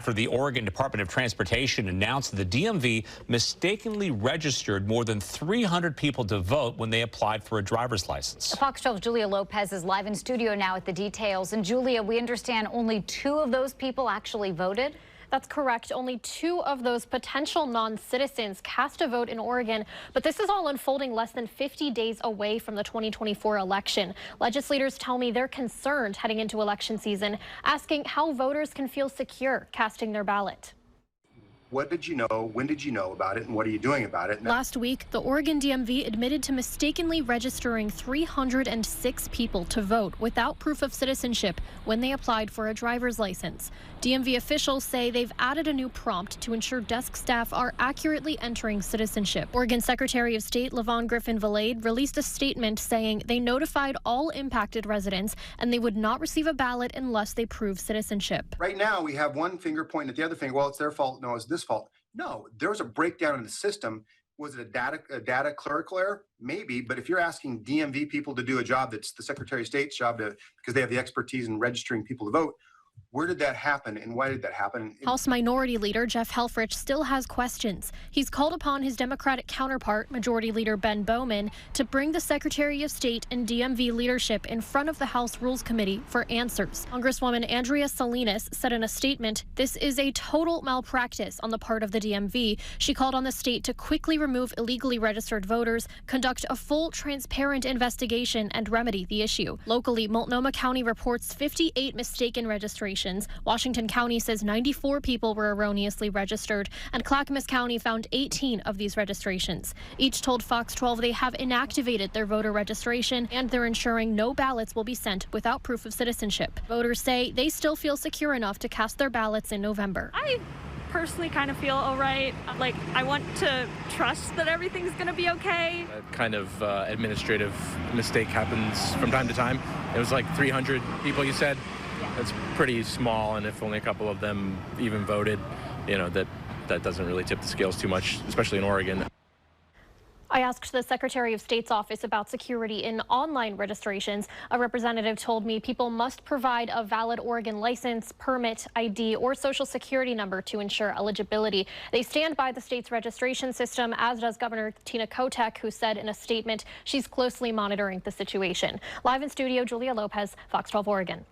After the Oregon Department of Transportation announced the DMV mistakenly registered more than 300 people to vote when they applied for a driver's license. Fox 12's Julia Lopez is live in studio now with the details. And Julia, we understand only 2 of those people actually voted. That's correct. Only 2 of those potential non-citizens cast a vote in Oregon, but this is all unfolding less than 50 days away from the 2024 election. Legislators tell me they're concerned heading into election season, asking how voters can feel secure casting their ballot. What did you know? When did you know about it? And what are you doing about it? Last week, the Oregon DMV admitted to mistakenly registering 306 people to vote without proof of citizenship when they applied for a driver's license. DMV officials say they've added a new prompt to ensure desk staff are accurately entering citizenship. Oregon Secretary of State LaVon Griffin-Valade released a statement saying they notified all impacted residents and they would not receive a ballot unless they prove citizenship. Right now, we have one finger pointing at the other finger. Well, it's their fault. No, it's this fault. No, there was a breakdown in the system. Was it a data clerical error? Maybe, but if you're asking DMV people to do a job that's the Secretary of State's job because they have the expertise in registering people to vote, where did that happen and why did that happen? House Minority Leader Jeff Helfrich still has questions. He's called upon his Democratic counterpart, Majority Leader Ben Bowman, to bring the Secretary of State and DMV leadership in front of the House Rules Committee for answers. Congresswoman Andrea Salinas said in a statement, "This is a total malpractice on the part of the DMV." She called on the state to quickly remove illegally registered voters, conduct a full, transparent investigation, and remedy the issue. Locally, Multnomah County reports 58 mistaken registrations. Washington County says 94 people were erroneously registered, and Clackamas County found 18 of these registrations. Each told Fox 12 they have inactivated their voter registration and they're ensuring no ballots will be sent without proof of citizenship. Voters say they still feel secure enough to cast their ballots in November. I personally kind of feel all right. Like, I want to trust that everything's going to be okay. That kind of administrative mistake happens from time to time. It was like 300 people, you said. That's pretty small, and if only a couple of them even voted, you know, that doesn't really tip the scales too much, especially in Oregon. I asked the Secretary of State's office about security in online registrations. A representative told me people must provide a valid Oregon license, permit, ID, or social security number to ensure eligibility. They stand by the state's registration system, as does Governor Tina Kotek, who said in a statement she's closely monitoring the situation. Live in studio, Julia Lopez, Fox 12 Oregon.